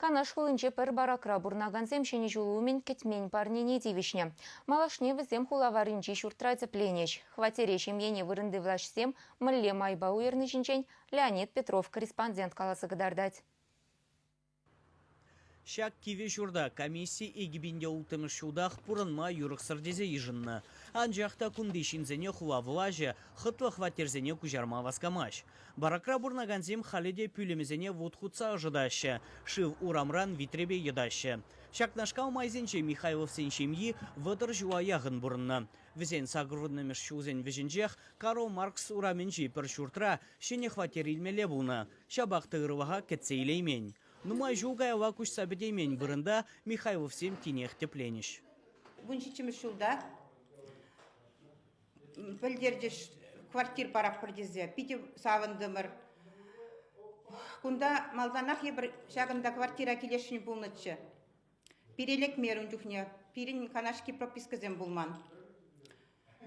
Канаш хулынче пір баракра бурнаганзем шені жулуымен кетмен парнене девишне. Малашне візем хулаварынче шуртрайцы пленеч. Хватере шемьене вырынды влашсем мілле майба уерны жінчен Леонид Петров корреспондент каласы гыдардать. Шак киве журда комиссия егибинде ултымыш шудах пурынма юрық сырдезе ежінна. Анжақта күндешінзене хула влажа, хытлы хватерзене кужарма васкамаш. Баракра бурнаганзем халеде пүлемезене вудхутса ожидаща, шив урамран витребе едаща. Шакнашкал майзенче Михайловсен шемьи вытыр жуа яғын бұрынна. Візен сагруднымыш шузен візінжех Карл Маркс ураменче пір шуртра шене хватерилмеле бұлна. Шабақты ырваға кетсейлеймен. Нумай жулгая лакуш сабедеймен бұрында Михайлов сем тинехте плениш. Бұншичіміз жылда білдердеш квартир барақ бірдезе, пите савындымыр. Күнда малданақ ебір жағында квартира келешіне бұлнытшы. Перелек мерін жүхне, перін канашки пропискізен бұлман.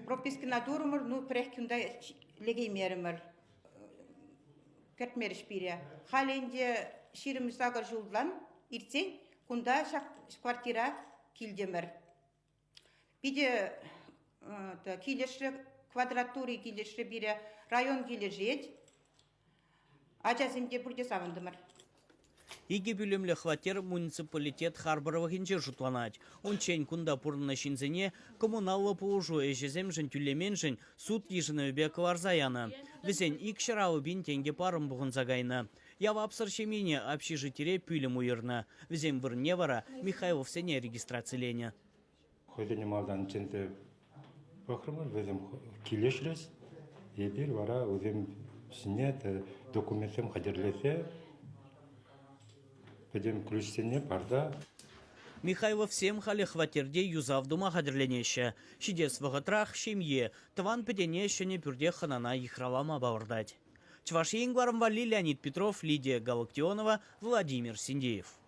Пропискіна дұрымыр, ну пірек күнда легей мерімір. Кертмеріш бире. Халенде ширіміз ағыр жылдан, иртсен, күнда квартира келдемір. Биде келеші квадратуры келеші бире район келешет, ажазымде бүрде савындымыр. Иге бүлемлі хватер муниципалитет Харборовығынже жұтланать. Ончен күнда пұрынна шинзене коммуналлы пулжу әжезем жын түлемен жын суд ежіні өбе кварзаяны. Візен ик шырауы бін тенге парым бұғын загайны. Ява апсыр шемене общежитире пүлім уйырны. Візен вырне вара Михайлов сене регистрациялене. Хойдене малдан ченте бақырмыр, візем келешірес. Ебір вара өзем сіне документем қадерлесе. Пойдем ключсене парда. Михайлов всем хали хватерде юзавдума хадерленеше. Шидес вағытрах шемье. Тван педене шене пюрде ханана ихралама бавырдать. Чваш енгварым вали Леонид Петров, Лидия Галактионова, Владимир Синдеев.